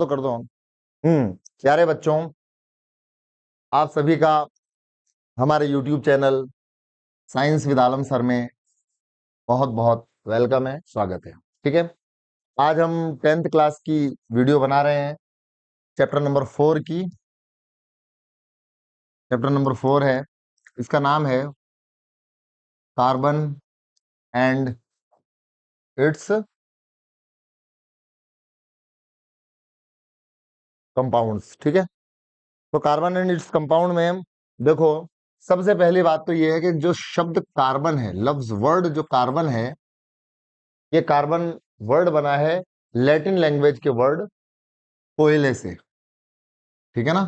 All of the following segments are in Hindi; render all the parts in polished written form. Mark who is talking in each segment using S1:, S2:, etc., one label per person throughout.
S1: तो कर दो। प्यारे बच्चों, आप सभी का हमारे YouTube channel science with Alam sir में बहुत बहुत वेलकम है, स्वागत है। ठीक है, आज हम 10th क्लास की वीडियो बना रहे हैं चैप्टर नंबर 4 की। चैप्टर नंबर 4 है, इसका नाम है कार्बन एंड इट्स कंपाउंड्स। ठीक है, तो कार्बन एंड इट्स कंपाउंड में देखो, सबसे पहली बात तो ये है कि जो शब्द कार्बन है, लफ्ज वर्ड जो कार्बन है, ये कार्बन वर्ड बना है लैटिन लैंग्वेज के वर्ड कोयले से। ठीक है ना,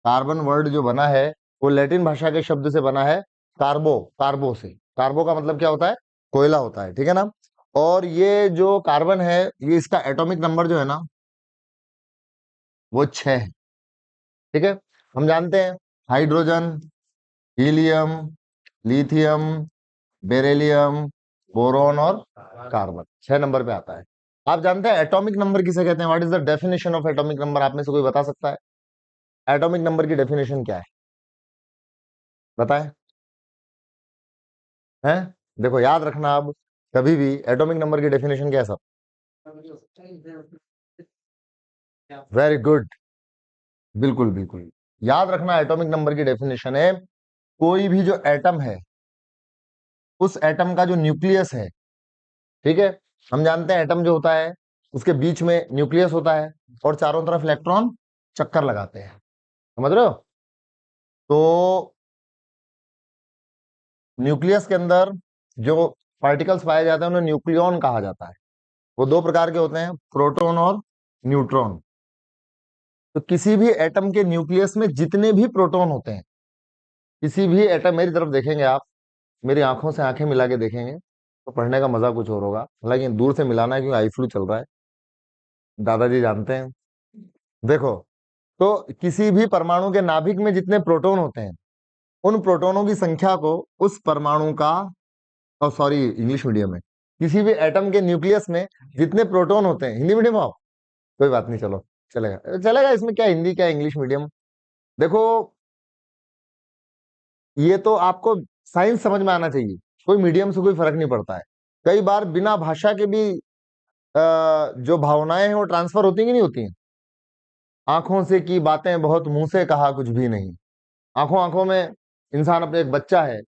S1: कार्बन वर्ड जो बना है वो लैटिन भाषा के शब्द से बना है कार्बो। कार्बो से, कार्बो का मतलब क्या होता है? कोयला होता है। ठीक है ना, और ये जो कार्बन है, ये इसका एटॉमिक नंबर जो है ना, वो 6 है। ठीक है, हम जानते हैं hydrogen, helium, lithium, beryllium, boron और कार्बन 6 नंबर पे आता है। आप जानते हैं एटॉमिक नंबर किसे कहते हैं? What is the definition of atomic number? आप में से कोई बता सकता है एटॉमिक नंबर की डेफिनेशन क्या है? बताएं। हैं, देखो याद रखना, अब कभी भी एटॉमिक नंबर की डेफिनेशन क्या है सब? वेरी गुड, बिल्कुल बिल्कुल याद रखना। एटॉमिक नंबर की डेफिनेशन है कोई भी जो एटम है, उस एटम का जो न्यूक्लियस है। ठीक है, हम जानते हैं एटम जो होता है उसके बीच में न्यूक्लियस होता है और चारों तरफ इलेक्ट्रॉन चक्कर लगाते हैं, समझ रहे हो? तो न्यूक्लियस के अंदर जो पार्टिकल्स पाए जाते हैं उन्हें न्यूक्लियॉन कहा जाता है। वो दो प्रकार के होते हैं, प्रोटॉन और न्यूट्रॉन। तो किसी भी एटम के न्यूक्लियस में जितने भी प्रोटॉन होते हैं, किसी भी एटम, मेरी तरफ देखेंगे आप, मेरी आंखों से आंखें मिला के देखेंगे तो पढ़ने का मजा कुछ और होगा। हालांकि दूर से मिलाना है क्योंकि आई फ्लू चल रहा है, दादाजी जानते हैं। देखो, तो किसी भी परमाणु के नाभिक में जितने प्रोटॉन होते हैं, उन प्रोटॉनों की संख्या को उस परमाणु का, सॉरी इंग्लिश मीडियम में, किसी भी एटम के न्यूक्लियस में जितने प्रोटॉन होते हैं, हिंदी मीडियम आओ, कोई बात नहीं, चलो चलेगा चलेगा, इसमें क्या हिंदी क्या इंग्लिश मीडियम। देखो, ये तो आपको साइंस समझ में आना चाहिए, कोई मीडियम से कोई फर्क नहीं पड़ता है। कई बार बिना भाषा के भी जो भावनाएं हैं वो ट्रांसफर होती कि नहीं होती हैं? आंखों से की बातें बहुत, मुंह से कहा कुछ भी नहीं। आंखों आंखों में इंसान, अपने एक बच्चा है,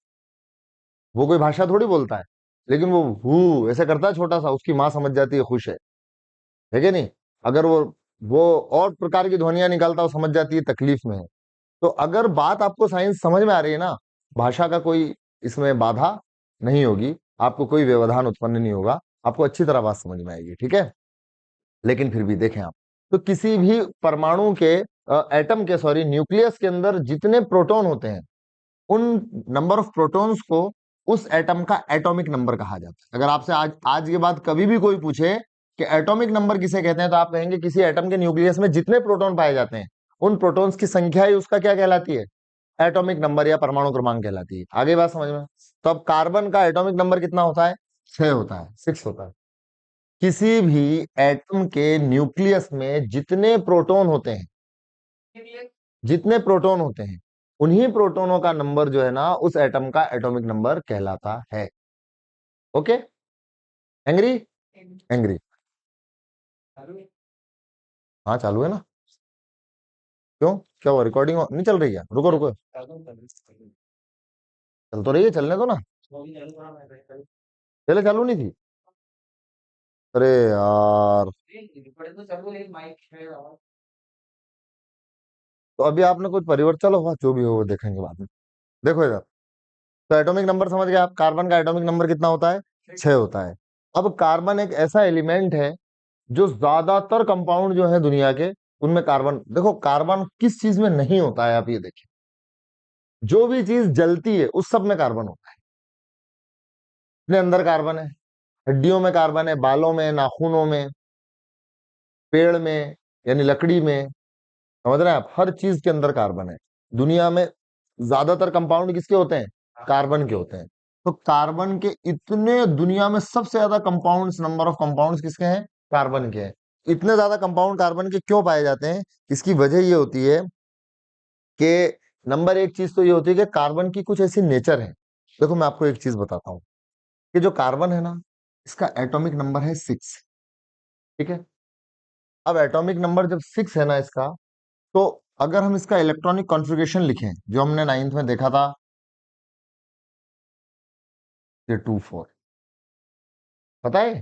S1: वो कोई भाषा थोड़ी बोलता है, लेकिन वो हु ऐसे करता है छोटा सा, उसकी माँ समझ जाती है खुश है कि नहीं? अगर वो और प्रकार की ध्वनियां निकालता है, वो समझ जाती है तकलीफ में है। तो अगर बात आपको साइंस समझ में आ रही है ना, भाषा का कोई इसमें बाधा नहीं होगी, आपको कोई व्यवधान उत्पन्न नहीं होगा, आपको अच्छी तरह बात समझ में आएगी। ठीक है, लेकिन फिर भी देखें आप, तो किसी भी परमाणु के, एटम के, सॉरी, न्यूक्लियस के अंदर जितने प्रोटॉन होते हैं, उन नंबर ऑफ प्रोटॉन्स को उस एटम का एटॉमिक नंबर कहा जाता है। अगर आपसे आज आज के बाद कभी भी कोई पूछे कि एटॉमिक नंबर किसे कहते हैं, तो आप कहेंगे किसी एटम के न्यूक्लियस में जितने प्रोटॉन पाए जाते हैं, उन प्रोटॉन्स की संख्या ही उसका क्या कहलाती है? एटॉमिक नंबर या परमाणु क्रमांक कहलाती है। आगे बात समझ में? तो अब कार्बन का एटॉमिक नंबर कितना होता है? 6 होता है, 6 होता है। किसी भी एटम के न्यूक्लियस में जितने प्रोटॉन होते हैं, जितने प्रोटॉन होते हैं, उन्हीं प्रोटॉनों का नंबर जो है ना, उस एटम का एटॉमिक नंबर कहलाता है। Okay, angry? एंग्री? हाँ चालू है ना। क्यों, क्या हुआ? रिकॉर्डिंग नहीं चल रही है? रुको रुको, चल तो रही है, चलने दो ना। पहले चालू नहीं थी? अरे यार, तो अभी आपने कुछ परिवर्तन हुआ, जो भी हो वो देखेंगे बाद में। देखो इधर, तो एटॉमिक नंबर समझ गए आप? कार्बन का एटॉमिक नंबर कितना होता है? 6 होता है। अब कार्बन एक ऐसा एलिमेंट है जो ज्यादातर कंपाउंड जो है दुनिया के, उनमें कार्बन, देखो कार्बन किस चीज में नहीं होता है, आप ये देखिए, जो भी चीज जलती है उस सब में कार्बन होता है। अपने अंदर कार्बन है, हड्डियों में कार्बन है, बालों में, नाखूनों में, पेड़ में यानी लकड़ी में, समझ रहे हैं आप? हर चीज के अंदर कार्बन है। दुनिया में ज्यादातर कंपाउंड किसके होते हैं? कार्बन के होते हैं। तो कार्बन के इतने, दुनिया में सबसे ज्यादा कंपाउंड्स, नंबर ऑफ कंपाउंड्स किसके हैं? कार्बन के हैं। इतने ज्यादा कंपाउंड कार्बन के क्यों पाए जाते हैं? इसकी वजह ये होती है कि नंबर एक चीज तो ये होती है कि कार्बन की कुछ ऐसी नेचर है। देखो मैं आपको एक चीज बताता हूं कि जो कार्बन है ना, इसका एटॉमिक नंबर है 6। ठीक है, अब एटॉमिक नंबर जब 6 है ना इसका, तो अगर हम इसका इलेक्ट्रॉनिक कॉन्फ़िगरेशन लिखें जो हमने 9th में देखा था, ये 2 4, पता है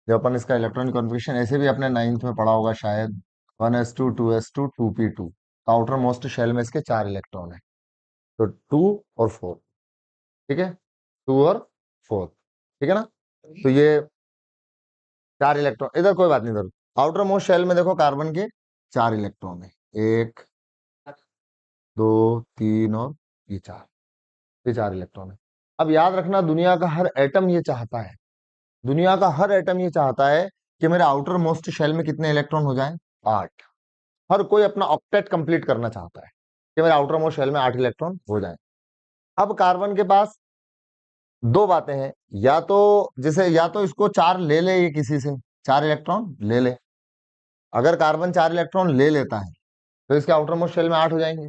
S1: जब अपन इसका इलेक्ट्रॉनिक कॉन्फ़िगरेशन ऐसे भी अपने 9th में पढ़ा होगा शायद, 1s2 2s2 2p2, outer most shell में इसके 4 इलेक्ट्रॉन है, तो 2 और 4। ठीक है, 2 और 4, ठीक है ना। तो ये 4 इलेक्ट्रॉन, इधर कोई बात नहीं, इधर आउटर मोस्ट शेल में देखो कार्बन के 4 इलेक्ट्रॉन है, 1 2 3 और ये 4 इलेक्ट्रॉन है। अब याद रखना, दुनिया का हर एटम ये चाहता है, दुनिया का हर एटम ये चाहता है कि मेरे आउटर मोस्ट शेल में कितने इलेक्ट्रॉन हो जाएं? 8। हर कोई अपना ऑक्टेट कंप्लीट करना चाहता है कि मेरे आउटर मोस्ट शेल में 8 इलेक्ट्रॉन हो जाएं। अब कार्बन के पास दो बातें हैं, या तो जैसे या तो इसको 4 ले ले, ये किसी से 4 इलेक्ट्रॉन ले ले। अगर कार्बन 4 इलेक्ट्रॉन ले लेता है तो इसके आउटर मोस्ट शेल में 8 हो जाएंगे,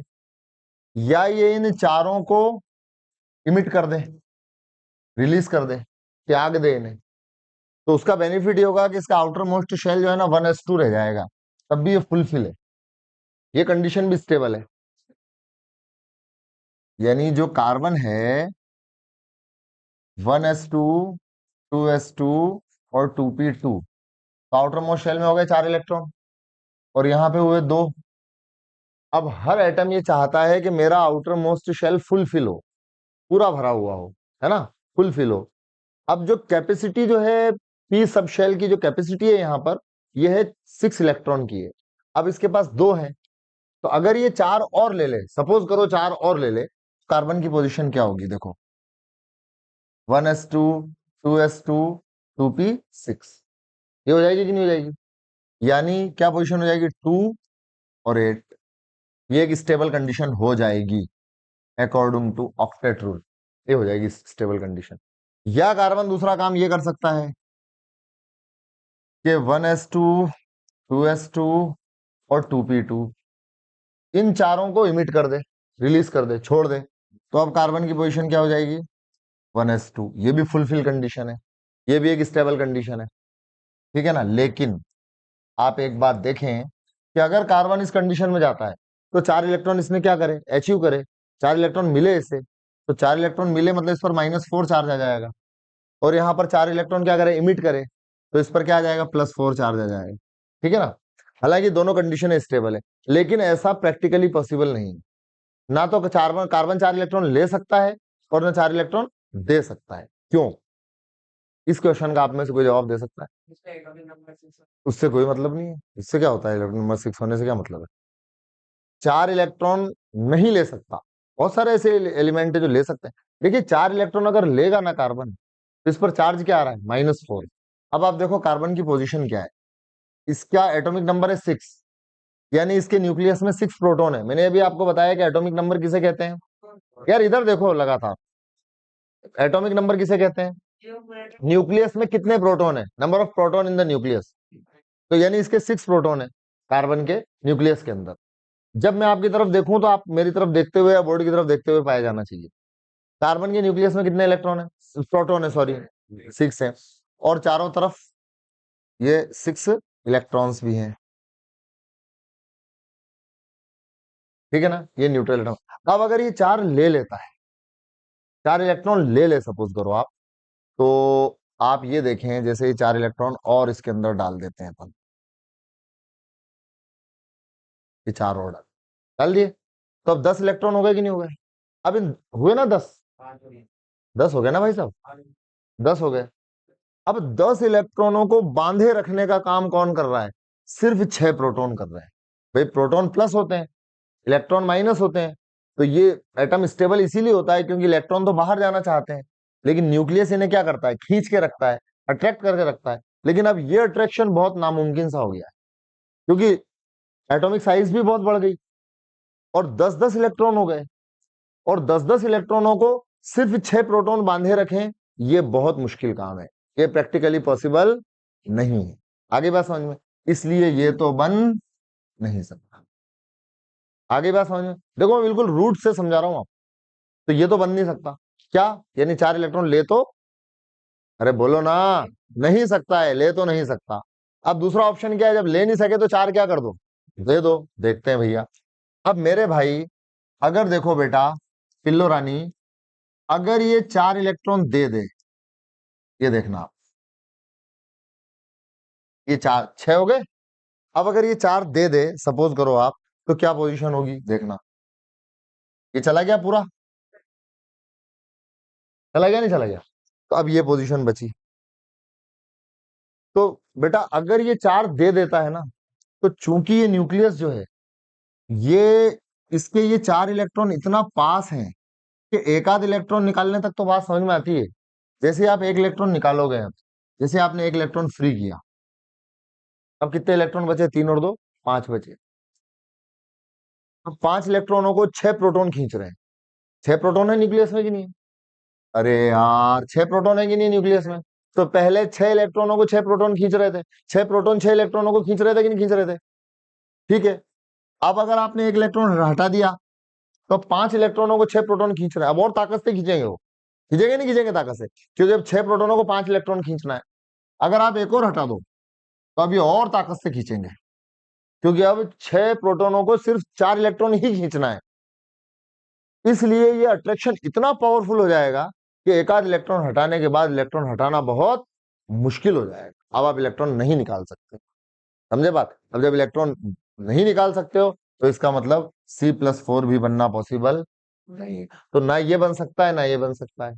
S1: या ये इन चारों को इमिट कर दे, रिलीज कर दे, त्याग दे इन्हें, तो उसका बेनिफिट ये होगा कि इसका आउटर मोस्ट शेल जो है ना 1s2 रह जाएगा, तब भी ये फुलफिल है, ये कंडीशन भी स्टेबल है। यानी जो कार्बन है 1s2 2s2 और 2p2, तो आउटर मोस्ट शेल में हो गए 4 इलेक्ट्रॉन और यहाँ पे हुए 2। अब हर एटम ये चाहता है कि मेरा आउटर मोस्ट शेल फुलफिल हो, पूरा भरा हुआ हो, है ना, फुलफिल हो। अब जो कैपेसिटी जो है पी सब शेल की, जो कैपेसिटी है यहाँ पर, ये है 6 इलेक्ट्रॉन की है। अब इसके पास 2 है, तो अगर ये 4 और ले ले, सपोज करो 4 और ले ले, कार्बन की पोजीशन क्या होगी? देखो 1s2 2s2 2p6, ये हो जाएगी कि नहीं हो जाएगी? यानी क्या पोजीशन हो जाएगी? 2 और 8, ये एक स्टेबल कंडीशन हो जाएगी अकॉर्डिंग टू ऑक्टेट रूल, ये हो जाएगी स्टेबल कंडीशन। या कार्बन दूसरा काम ये कर सकता है कि 1s2 2s2 और 2p2, इन चारों को इमिट कर दे, रिलीज कर दे, छोड़ दे, तो अब कार्बन की पोजीशन क्या हो जाएगी? 1s2, ये भी फुलफिल कंडीशन है, ये भी एक स्टेबल कंडीशन है, ठीक है ना। लेकिन आप एक बात देखें कि अगर कार्बन इस कंडीशन में जाता है तो 4 इलेक्ट्रॉन इसने क्या करे? अचीव करे, 4 इलेक्ट्रॉन मिले इसे, तो 4 इलेक्ट्रॉन मिले मतलब इस पर -4 चार्ज आ जाएगा, और यहाँ पर 4 इलेक्ट्रॉन क्या करे? इमिट करे, तो इस पर क्या आ जाएगा? +4 चार्ज आ जाएगा, ठीक है ना। हालांकि दोनों कंडीशन स्टेबल है, लेकिन ऐसा प्रैक्टिकली पॉसिबल नहीं है। ना तो कार्बन 4 इलेक्ट्रॉन ले सकता है और ना 4 इलेक्ट्रॉन दे सकता है। क्यों? इस क्वेश्चन का आप में से कोई जवाब दे सकता है? उससे कोई मतलब नहीं है, इससे क्या होता है? इलेक्ट्रॉन नंबर 6 होने से क्या मतलब है? 4 इलेक्ट्रॉन नहीं ले सकता, बहुत सारे ऐसे एलिमेंट है जो ले सकते हैं। देखिए 4 इलेक्ट्रॉन अगर लेगा ना कार्बन, तो इस पर चार्ज क्या आ रहा है? -4। अब आप देखो कार्बन की पोजीशन क्या है, इसका एटॉमिक नंबर है 6, यानी इसके न्यूक्लियस में 6 प्रोटॉन है। मैंने अभी आपको बताया कि एटॉमिक नंबर किसे कहते हैं। यार इधर देखो लगातार, एटॉमिक नंबर किसे कहते हैं? न्यूक्लियस में कितने प्रोटॉन है, number of proton in the nucleus. तो यानी इसके 6 प्रोटॉन है कार्बन के न्यूक्लियस के अंदर। जब मैं आपकी तरफ देखूं तो आप मेरी तरफ देखते हुए या बोर्ड की तरफ देखते हुए पाया जाना चाहिए। कार्बन के न्यूक्लियस में कितने इलेक्ट्रॉन है? प्रोटॉन है, सॉरी 6 है, और चारों तरफ ये 6 इलेक्ट्रॉन्स भी हैं, ठीक है ना। ये न्यूट्रल एटम। अब अगर ये 4 ले लेता है, 4 इलेक्ट्रॉन ले ले सपोज करो आप, तो आप ये देखें जैसे ये 4 इलेक्ट्रॉन और इसके अंदर डाल देते हैं अपन, ये 4 और डाल दिए, तो अब 10 इलेक्ट्रॉन हो गए कि नहीं हो गए? अब इन हुए ना 10, 10 हो गए ना भाई साहब, 10 हो गए। अब 10 इलेक्ट्रॉनों को बांधे रखने का काम कौन कर रहा है? सिर्फ 6 प्रोटॉन कर रहे हैं। भाई प्रोटॉन प्लस होते हैं, इलेक्ट्रॉन माइनस होते हैं, तो ये एटम स्टेबल इसीलिए होता है क्योंकि इलेक्ट्रॉन तो बाहर जाना चाहते हैं, लेकिन न्यूक्लियस इन्हें क्या करता है? खींच के रखता है, अट्रैक्ट करके रखता है। लेकिन अब ये अट्रैक्शन बहुत नामुमकिन सा हो गया है, क्योंकि एटॉमिक साइज भी बहुत बढ़ गई और 10-10 इलेक्ट्रॉन हो गए, और 10-10 इलेक्ट्रॉनों को सिर्फ 6 प्रोटॉन बांधे रखें, ये बहुत मुश्किल काम है, ये प्रैक्टिकली पॉसिबल नहीं है। आगे बात समझ में? इसलिए ये तो बन नहीं सकता। आगे बात समझ में? देखो मैं बिल्कुल रूट से समझा रहा हूं आप। तो ये तो बन नहीं सकता। क्या? यानी 4 इलेक्ट्रॉन ले तो, अरे बोलो ना, नहीं सकता है, ले तो नहीं सकता। अब दूसरा ऑप्शन क्या है? जब ले नहीं सके तो 4 क्या कर दो? दे दो। देखते हैं भैया। अब मेरे भाई, अगर देखो बेटा, पिल्लो रानी, अगर ये 4 इलेक्ट्रॉन दे दे, ये देखना आप, ये 4 6 हो गए। अब अगर ये 4 दे दे, सपोज करो आप, तो क्या पोजीशन होगी देखना। ये चला गया पूरा, चला गया नहीं चला गया? तो अब ये पोजीशन बची। तो बेटा अगर ये 4 दे देता है ना, तो चूंकि ये न्यूक्लियस जो है, ये, इसके ये 4 इलेक्ट्रॉन इतना पास हैं कि एक आध इलेक्ट्रॉन निकालने तक तो बात समझ में आती है। जैसे आप एक इलेक्ट्रॉन निकालोगे, अब जैसे आपने एक इलेक्ट्रॉन फ्री किया, अब कितने इलेक्ट्रॉन बचे? 3 और 2 5 बचे। अब 5 इलेक्ट्रॉनों को 6 प्रोटॉन खींच रहे हैं। 6 प्रोटॉन है न्यूक्लियस में कि नहीं है? अरे यार, 6 प्रोटॉन है कि नहीं न्यूक्लियस में? तो पहले 6 इलेक्ट्रॉनों को 6 प्रोटॉन खींच रहे थे। 6 प्रोटॉन 6 इलेक्ट्रॉनों को खींच रहे थे कि नहीं खींच रहे थे? ठीक है। अब अगर आपने एक इलेक्ट्रॉन हटा दिया, तो 5 इलेक्ट्रॉनों को 6 प्रोटॉन खींच रहे हैं। अब और ताकत से खींचेंगे वो, खींचेंगे नहीं खींचेंगे ताकत से? क्योंकि अब 6 प्रोटॉनों को 5 इलेक्ट्रॉन खींचना है। अगर आप एक और हटा दो, तो अभी और ताकत से खींचेंगे, क्योंकि अब 6 प्रोटॉनों को सिर्फ 4 इलेक्ट्रॉन ही खींचना है। इसलिए ये अट्रैक्शन इतना पावरफुल हो जाएगा कि एक आध इलेक्ट्रॉन हटाने के बाद इलेक्ट्रॉन हटाना बहुत मुश्किल हो जाएगा। अब आप इलेक्ट्रॉन नहीं निकाल सकते। समझे बात? अब जब इलेक्ट्रॉन नहीं निकाल सकते हो, तो इसका मतलब C+4 भी बनना पॉसिबल नहीं। तो ना ये बन सकता है, ना ये बन सकता है।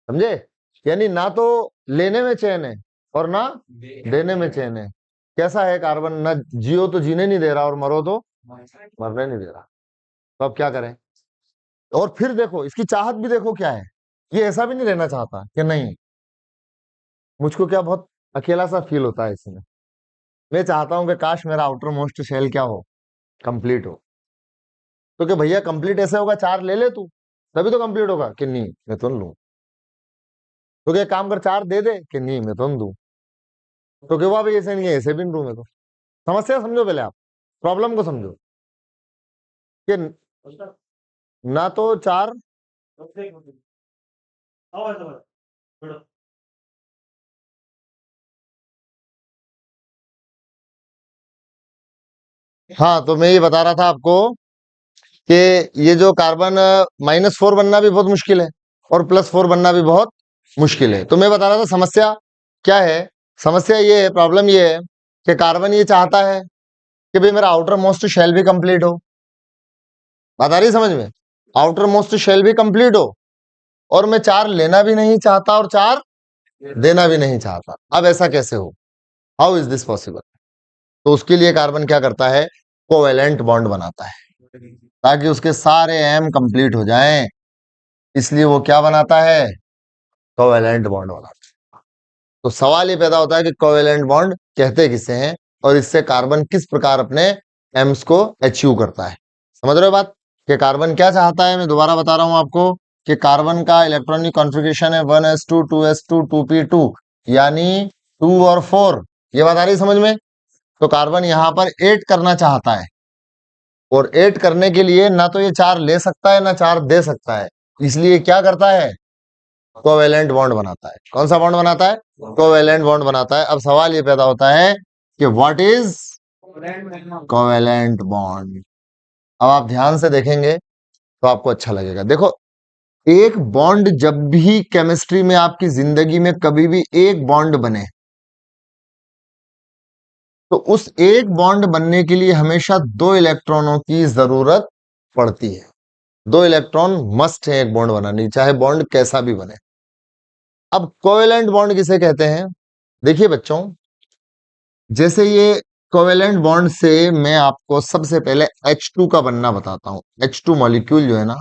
S1: समझे? यानी ना तो लेने में चैन है, और ना देने में चैन है। कैसा है कार्बन? ना जियो तो जीने नहीं दे रहा, और मरो तो मरने नहीं दे रहा। तो अब क्या करें? और फिर देखो इसकी चाहत भी देखो क्या है। ये ऐसा भी नहीं रहना चाहता कि नहीं, मुझको क्या बहुत अकेला सा फील होता है इसमें। मैं चाहता हूं कि काश मेरा आउटर मोस्ट शेल क्या हो, कंप्लीट हो। तो कि भैया कंप्लीट ऐसे होगा, 4 ले ले तू, तभी तो कंप्लीट होगा। कि नहीं, मैं तो नहीं लूं। तो क्या काम कर, 4 दे दे। कि नहीं, मैं तो नहीं दूं। तो कि वाह भाई ऐसे नहीं है, ऐसे भी नहीं दूं मैं तो। समस्या समझो पहले आप, प्रॉब्लम को समझो कि ना तो 4, हाँ तो मैं ये बता रहा था आपको कि ये जो कार्बन -4 बनना भी बहुत मुश्किल है, और +4 बनना भी बहुत मुश्किल है। तो मैं बता रहा था समस्या क्या है। समस्या ये है, प्रॉब्लम ये है कि कार्बन ये चाहता है कि भाई मेरा आउटर मोस्ट शेल भी कंप्लीट हो। बात आ रही है समझ में? आउटर मोस्ट शेल भी कंप्लीट हो, और मैं 4 लेना भी नहीं चाहता और 4 देना भी नहीं चाहता। अब ऐसा कैसे हो? How is this possible? तो उसके लिए कार्बन क्या करता है? कोवेलेंट बॉन्ड बनाता है, ताकि उसके सारे एम कंप्लीट हो जाएं। इसलिए वो क्या बनाता है? कोवेलेंट बॉन्ड बनाता है। तो सवाल ये पैदा होता है कि कोवेलेंट बॉन्ड कहते किसे हैं, और इससे कार्बन किस प्रकार अपने एम्स को अचीव करता है। समझ रहे हो बात? कि कार्बन क्या चाहता है? मैं दोबारा बता रहा हूं आपको कि कार्बन का इलेक्ट्रॉनिक कॉन्फ़िगरेशन है 1s2 2s2 2p2, यानी 2 और 4। ये बात आ रही समझ में? तो कार्बन यहां पर 8 करना चाहता है, और 8 करने के लिए ना तो ये 4 ले सकता है, ना 4 दे सकता है। इसलिए क्या करता है? कोवेलेंट बॉन्ड बनाता है। कौन सा बॉन्ड बनाता है? कोवेलेंट बॉन्ड बनाता है। अब सवाल ये पैदा होता है कि व्हाट इज कोवेलेंट बॉन्ड। अब आप ध्यान से देखेंगे तो आपको अच्छा लगेगा। देखो, एक बॉन्ड जब भी केमिस्ट्री में आपकी जिंदगी में कभी भी एक बॉन्ड बने, तो उस एक बॉन्ड बनने के लिए हमेशा 2 इलेक्ट्रॉनों की जरूरत पड़ती है। 2 इलेक्ट्रॉन मस्ट है एक बॉन्ड बनाने, चाहे बॉन्ड कैसा भी बने। अब कोवेलेंट बॉन्ड किसे कहते हैं? देखिए बच्चों, जैसे ये कोवेलेंट बॉन्ड से मैं आपको सबसे पहले H2 का बनना बताता हूं। H2 मॉलिक्यूल जो है ना,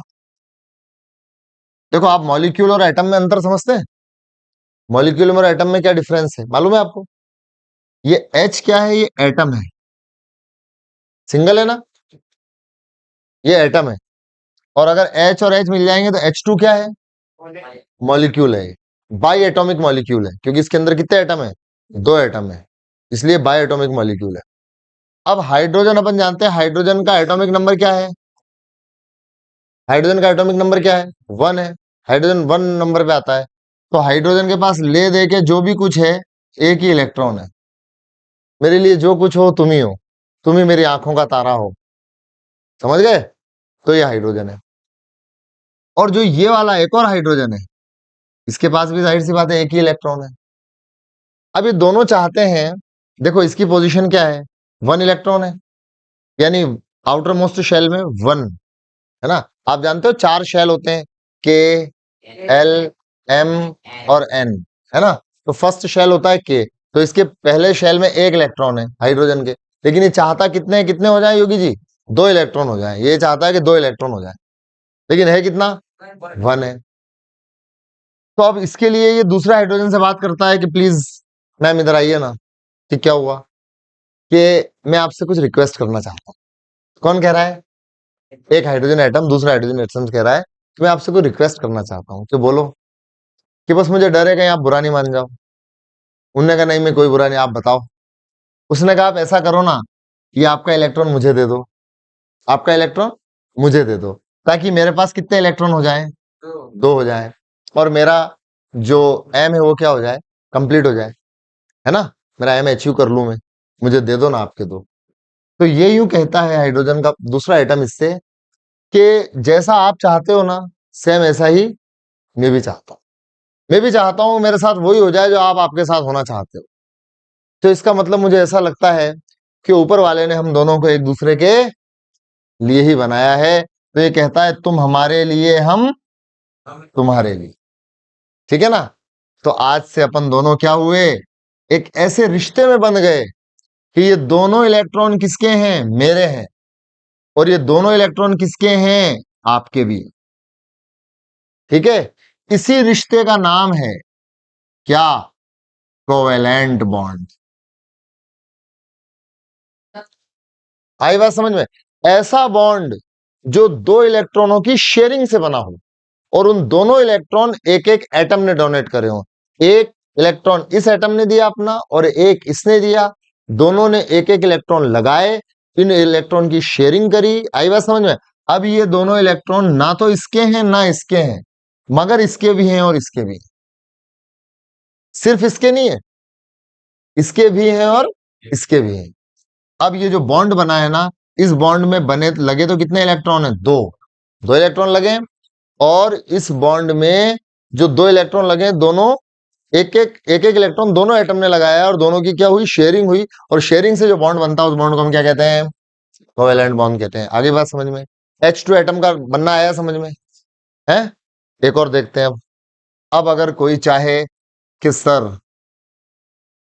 S1: देखो आप मॉलिक्यूल और एटम में अंतर समझते हैं? मॉलिक्यूल और एटम में क्या डिफरेंस है मालूम है आपको? ये H क्या है? ये एटम है, सिंगल है ना, ये एटम है। और अगर H और H मिल जाएंगे तो H2 क्या है? मॉलिक्यूल है। बाई एटॉमिक मॉलिक्यूल है, क्योंकि इसके अंदर कितने एटम है? 2 एटम है। इसलिए बाय एटॉमिक मॉलिक्यूल है। अब हाइड्रोजन अपन जानते हैं, हाइड्रोजन का एटॉमिक नंबर क्या है? हाइड्रोजन का एटॉमिक नंबर क्या है? 1 है। हाइड्रोजन 1 नंबर पे आता है। तो हाइड्रोजन के पास ले दे के जो भी कुछ है, एक ही इलेक्ट्रॉन है। मेरे लिए जो कुछ हो तुम ही हो, तुम ही मेरी आंखों का तारा हो, समझ गए? तो ये हाइड्रोजन है। और जो ये वाला एक और हाइड्रोजन है, इसके पास भी जाहिर सी बात है एक ही इलेक्ट्रॉन है। अब ये दोनों चाहते हैं, देखो इसकी पोजीशन क्या है, 1 इलेक्ट्रॉन है, यानी आउटर मोस्ट शेल में 1 है ना। आप जानते हो 4 शेल होते हैं, के, एल, एम और एन, है ना। तो फर्स्ट शेल होता है के, तो इसके पहले शेल में एक इलेक्ट्रॉन है हाइड्रोजन के, लेकिन ये चाहता कितने कितने हो जाए योगी जी? 2 इलेक्ट्रॉन हो जाए। ये चाहता है कि 2 इलेक्ट्रॉन हो जाए, लेकिन है कितना? 1 है। तो अब इसके लिए ये दूसरा हाइड्रोजन से बात करता है कि प्लीज मैम इधर आइए ना। कि क्या हुआ कि मैं आपसे कुछ रिक्वेस्ट करना चाहता हूँ। कौन कह रहा है? एक हाइड्रोजन एटम दूसरा हाइड्रोजन एटम कह रहा है कि मैं आपसे कोई रिक्वेस्ट करना चाहता हूँ, तो बोलो। कि बस मुझे डर है कहीं आप बुरा नहीं मान जाओ। उनने कहा नहीं मैं कोई बुरा नहीं, आप बताओ। उसने कहा आप ऐसा करो ना कि आपका इलेक्ट्रॉन मुझे दे दो, आपका इलेक्ट्रॉन मुझे दे दो, ताकि मेरे पास कितने इलेक्ट्रॉन हो जाएं? 2 हो जाए, और मेरा जो एम है वो क्या हो जाए? कंप्लीट हो जाए, है ना। मेरा एम अचीव कर लूं मैं, मुझे दे दो ना आपके 2। तो ये यूं कहता है हाइड्रोजन का दूसरा एटम इससे कि जैसा आप चाहते हो ना, सेम ऐसा ही मैं भी चाहता हूं। मैं भी चाहता हूं मेरे साथ वही हो जाए जो आप आपके साथ होना चाहते हो। तो इसका मतलब मुझे ऐसा लगता है कि ऊपर वाले ने हम दोनों को एक दूसरे के लिए ही बनाया है। तो ये कहता है तुम हमारे लिए, हम तुम्हारे लिए, ठीक है ना। तो आज से अपन दोनों क्या हुए? एक ऐसे रिश्ते में बन गए कि ये दोनों इलेक्ट्रॉन किसके हैं? मेरे हैं। और ये दोनों इलेक्ट्रॉन किसके हैं? आपके भी। ठीक है। इसी रिश्ते का नाम है क्या? Covalent bond. आई बात समझ में? ऐसा बॉन्ड जो 2 इलेक्ट्रॉनों की शेयरिंग से बना हो, और उन दोनों इलेक्ट्रॉन एक एक एटम ने डोनेट करे हो। एक इलेक्ट्रॉन इस एटम ने दिया अपना, और एक इसने दिया। दोनों ने एक एक इलेक्ट्रॉन लगाए, इन इलेक्ट्रॉन की शेयरिंग करी। आई बात समझ में? अब ये दोनों इलेक्ट्रॉन ना तो इसके हैं ना इसके हैं, मगर इसके भी हैं और इसके भी। सिर्फ इसके नहीं है, इसके भी हैं और इसके भी हैं। अब ये जो बॉन्ड बना है ना, इस बॉन्ड में बने लगे तो कितने इलेक्ट्रॉन है? 2 इलेक्ट्रॉन लगे। और इस बॉन्ड में जो 2 इलेक्ट्रॉन लगे, दोनों एक एक इलेक्ट्रॉन दोनों एटम ने लगाया, और दोनों की क्या हुई? शेयरिंग हुई। और शेयरिंग से जो बॉन्ड बनता है उस बॉन्ड को हम क्या कहते हैं? कोवेलेंट बॉन्ड कहते हैं। आगे बात समझ में? H2 एटम का बनना आया समझ में? है। एक और देखते हैं अब अगर कोई चाहे कि सर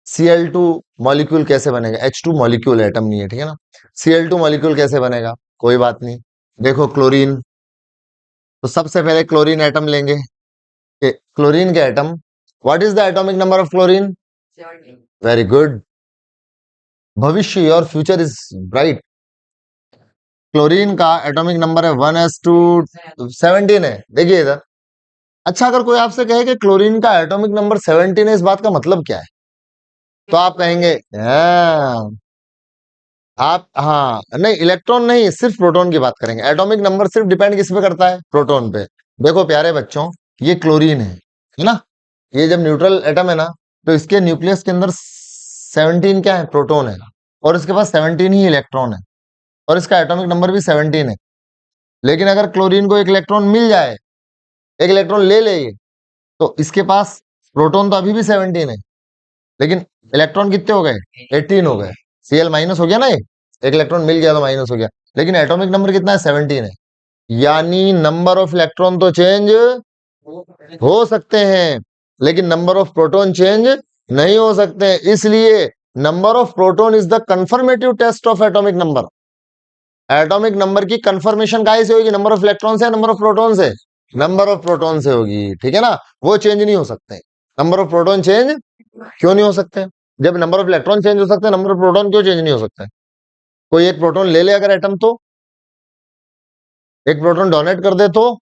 S1: Cl2 मॉलिक्यूल कैसे बनेगा? H2 मॉलिक्यूल एटम नहीं है, ठीक है ना। Cl2 मॉलिक्यूल कैसे बनेगा? कोई बात नहीं। देखो क्लोरीन, तो सबसे पहले क्लोरीन एटम लेंगे। क्लोरीन के atom, what is the atomic number of chlorine? Very good. भविष्य, your future is bright. Chlorine का एटॉमिक नंबर है 1s2 17 है। देखिए इधर। अच्छा, अगर कोई आपसे कहे कि क्लोरीन का एटॉमिक नंबर 17 है, इस बात का मतलब क्या है? तो आप कहेंगे हाँ, आप हाँ नहीं, इलेक्ट्रॉन नहीं, सिर्फ प्रोटॉन की बात करेंगे। एटॉमिक नंबर सिर्फ डिपेंड किस पे करता है? प्रोटॉन पे। देखो प्यारे बच्चों, ये क्लोरीन है ना। ये जब न्यूट्रल एटम है ना, तो इसके न्यूक्लियस के अंदर 17 क्या है? प्रोटॉन है। और इसके पास 17 ही इलेक्ट्रॉन है, और इसका एटॉमिक नंबर भी 17 है। लेकिन अगर क्लोरीन को एक इलेक्ट्रॉन मिल जाए, एक इलेक्ट्रॉन ले ले ये, तो इसके पास प्रोटॉन तो अभी भी 17 है, लेकिन इलेक्ट्रॉन कितने हो गए? 18 हो गए। Cl माइनस हो गया ना, एक इलेक्ट्रॉन मिल गया तो माइनस हो गया, लेकिन एटॉमिक नंबर कितना है? 17 है। यानी नंबर ऑफ इलेक्ट्रॉन तो चेंज हो सकते हैं, लेकिन नंबर ऑफ प्रोटॉन चेंज नहीं हो सकते। इसलिए number of proton is the confirmative test of atomic number. Atomic number की कंफर्मेशन काहे से होगी? नंबर ऑफ इलेक्ट्रॉन से, नंबर ऑफ प्रोटॉन से? नंबर ऑफ प्रोटॉन से होगी, ठीक है ना। वो चेंज नहीं हो सकते। नंबर ऑफ प्रोटॉन चेंज क्यों नहीं हो सकते? जब नंबर ऑफ इलेक्ट्रॉन चेंज हो सकते हैं, नंबर ऑफ प्रोटॉन क्यों चेंज नहीं हो सकते? कोई एक प्रोटॉन ले ले अगर एटम, तो एक प्रोटॉन डोनेट कर दे, तो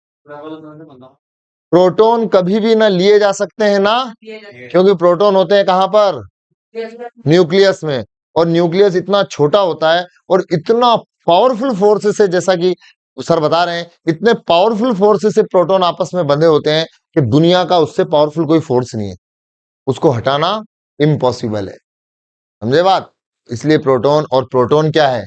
S1: प्रोटॉन कभी भी ना लिए जा सकते हैं ना, क्योंकि प्रोटॉन होते हैं कहां पर? न्यूक्लियस में। और न्यूक्लियस इतना छोटा होता है और इतना पावरफुल फोर्सेस से, जैसा कि सर बता रहे हैं, इतने पावरफुल फोर्सेस से प्रोटॉन आपस में बंधे होते हैं कि दुनिया का उससे पावरफुल कोई फोर्स नहीं है, उसको हटाना इम्पॉसिबल है। समझे बात? इसलिए प्रोटॉन, और प्रोटॉन क्या है?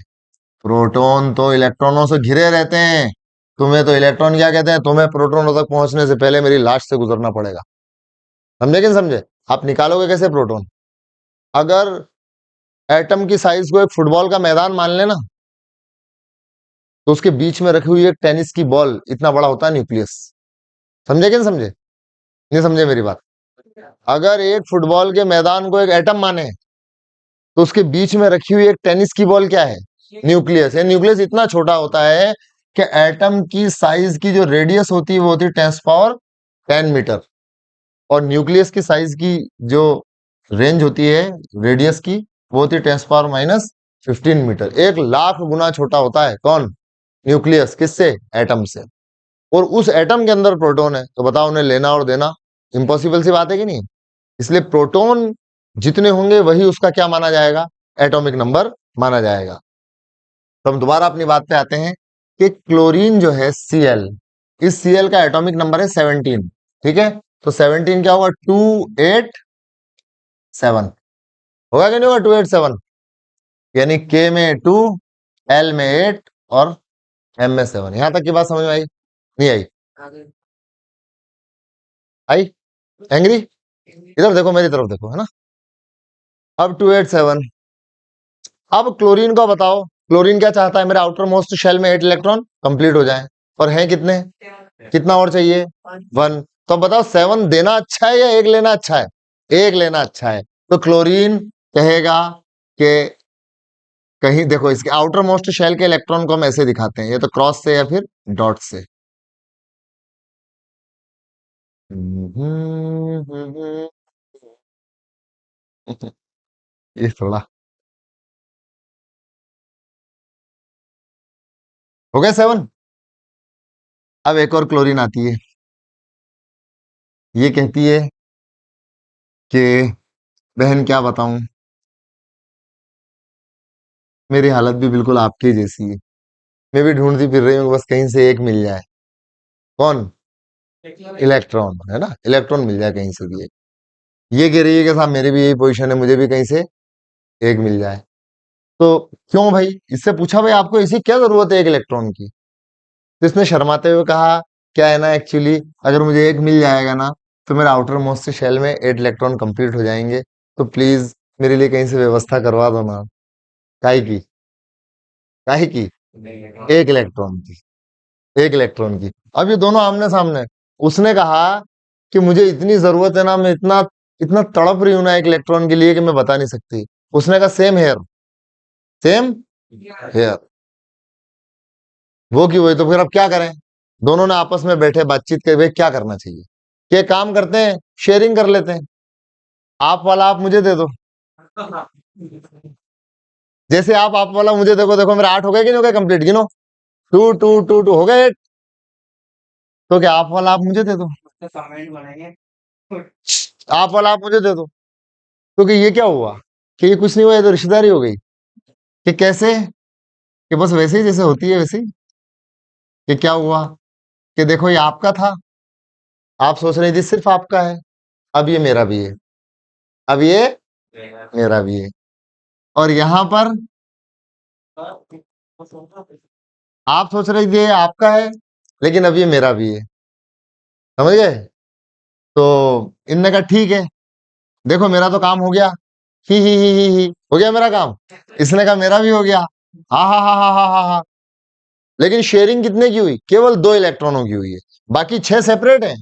S1: प्रोटॉन तो इलेक्ट्रॉनों से घिरे रहते हैं। तुम्हें तो इलेक्ट्रॉन क्या कहते हैं, तुम्हें प्रोटॉनों तक पहुंचने से पहले मेरी लाश से गुजरना पड़ेगा। समझे कि नहीं समझे? आप निकालोगे कैसे प्रोटॉन? अगर एटम की साइज को एक फुटबॉल का मैदान मान लेना, तो उसके बीच में रखी हुई एक टेनिस की बॉल इतना बड़ा होता है न्यूक्लियस। समझे कि नहीं समझे? नहीं समझे मेरी बात? अगर एक फुटबॉल के मैदान को एक एटम माने, तो उसके बीच में रखी हुई एक टेनिस की बॉल क्या है? न्यूक्लियस है। न्यूक्लियस इतना छोटा होता है कि एटम की साइज की जो रेडियस होती है वो होती है 10⁻10 मीटर, और न्यूक्लियस की साइज की जो रेंज होती है रेडियस की, वो होती है 10⁻15 मीटर। 1,00,000 गुना छोटा होता है कौन? न्यूक्लियस। किससे? एटम से। और उस एटम के अंदर प्रोटॉन है, तो बताओ उन्हें लेना और देना इम्पॉसिबल सी बात है कि नहीं? इसलिए प्रोटॉन जितने होंगे वही उसका क्या माना जाएगा? एटॉमिक नंबर माना जाएगा। तो हम दोबारा अपनी बात पे आते हैं कि क्लोरीन जो है Cl, इस Cl का एटॉमिक नंबर है 17। ठीक है, तो 17 क्या होगा? 287 होगा कि नहीं होगा? 287, यानी K में 2, L में 8 और M में 7। यहां तक की बात समझ में आई? नहीं आई? आई? एंग्री? इधर देखो, मेरी तरफ देखो, है ना? अब 287। अब क्लोरीन को बताओ, क्लोरीन क्या चाहता है? मेरे आउटर मोस्ट शेल में 8 इलेक्ट्रॉन कंप्लीट हो जाए, और हैं कितने? कितना और चाहिए? 1। तो अब बताओ 7 देना अच्छा है या 1 लेना अच्छा है? 1 लेना अच्छा है। तो क्लोरीन कहेगा कि कहीं देखो, इसके आउटर मोस्ट शेल के इलेक्ट्रॉन को हम ऐसे दिखाते हैं, या तो क्रॉस से या फिर डॉट से। ये थोड़ा हो गया 7। अब एक और क्लोरीन आती है, ये कहती है कि बहन क्या बताऊं, मेरी हालत भी बिल्कुल आपकी जैसी है, मैं भी ढूंढती फिर रही हूँ बस कहीं से एक मिल जाए। कौन? इलेक्ट्रॉन, है ना? इलेक्ट्रॉन मिल जाए कहीं से भी एक। ये कह रही है कि साहब मेरी भी यही पोजीशन है, मुझे भी कहीं से एक मिल जाए। तो क्यों भाई? इससे पूछा भाई आपको ऐसी क्या जरूरत है एक इलेक्ट्रॉन की? तो इसने शर्माते हुए कहा, क्या है ना, एक्चुअली अगर मुझे एक मिल जाएगा ना, तो मेरा आउटर मोस्ट शेल में 8 इलेक्ट्रॉन कंप्लीट हो जाएंगे, तो प्लीज मेरे लिए कहीं से व्यवस्था करवा दो ना। काहे की? काहे की? एक इलेक्ट्रॉन की। एक इलेक्ट्रॉन की। अब ये दोनों आमने सामने। उसने कहा कि मुझे इतनी जरूरत है ना, मैं इतना इतना तड़प रही हूं ना एक इलेक्ट्रॉन के लिए कि मैं बता नहीं सकती। उसने कहा सेम हेयर, सेम हेयर। वो की वही। तो फिर अब क्या करें? दोनों ने आपस में बैठे बातचीत कर, भाई क्या करना चाहिए? कि एक काम करते हैं, शेयरिंग कर लेते हैं, आप वाला आप मुझे दे दो। जैसे आप वाला मुझे देखो, देखो मेरा 8 हो गया कि नहीं हो गया कंप्लीट? गिनो, 2 2 2 2 हो गया 8। तो क्या आप वाला आप मुझे दे दो, आप वाला आप मुझे दे दो। क्योंकि ये क्या हुआ कि ये कुछ नहीं हुआ, ये तो रिश्तेदारी हो गई। कि कैसे? कि बस वैसे ही जैसे होती है वैसे ही। कि क्या हुआ कि देखो, ये आपका था, आप सोच रही थी सिर्फ आपका है, अब ये मेरा भी है, अब ये मेरा भी है। और यहां पर आप सोच रही थी ये आपका है, लेकिन अब ये मेरा भी है। समझ गए? तो इनने कहा ठीक है, देखो मेरा तो काम हो गया, ही हो गया मेरा काम। इसने कहा मेरा भी हो गया, हा हा हा हा हा हा हा। लेकिन शेयरिंग कितने की हुई? केवल 2 इलेक्ट्रॉनों की हुई है, बाकी 6 सेपरेट हैं।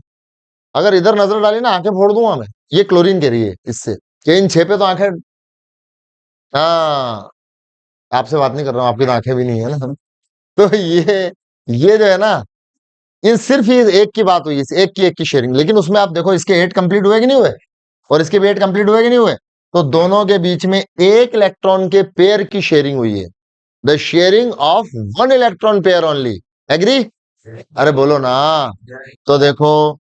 S1: अगर इधर नजर डाली ना, आंखें फोड़ दूंगा मैं। ये क्लोरीन कह रही है इससे कि इन 6 पे तो आंखें, हाँ, आपसे बात नहीं कर रहा हूं, आपकी तो आंखें भी नहीं है ना। तो ये जो है ना, इन सिर्फ ये एक की बात हुई, इस एक की शेयरिंग। लेकिन उसमें आप देखो, इसके 8 कंप्लीट हुए कि नहीं हुए, और इसके भी 8 कंप्लीट हुए कि नहीं हुए? तो दोनों के बीच में एक इलेक्ट्रॉन के पेयर की शेयरिंग हुई है, the sharing of 1 electron pair only. Agree? अरे बोलो ना। तो देखो,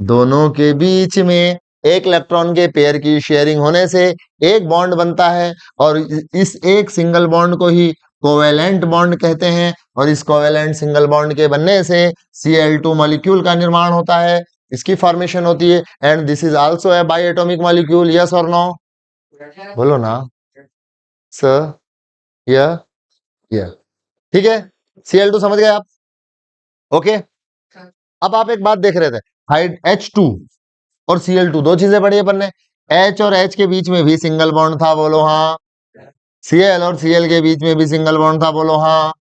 S1: दोनों के बीच में एक इलेक्ट्रॉन के पेयर की शेयरिंग होने से एक बॉन्ड बनता है और इस एक सिंगल बॉन्ड को ही कोवेलेंट बॉन्ड कहते हैं और इस कोवेलेंट सिंगल बॉन्ड के बनने से Cl2 मॉलिक्यूल का निर्माण होता है, इसकी फॉर्मेशन होती है and this is also a by atomic molecule, yes और नो? बोलो ना सर, या ठीक है। Cl2 समझ गए आप? ओके। अब आप एक बात देख रहे थे, हाइड H2 और Cl2 दो चीजें पढ़ी है अपन ने। H और H के बीच में भी सिंगल बॉन्ड था, बोलो हाँ। Cl और Cl के बीच में भी सिंगल बॉन्ड था, बोलो हाँ।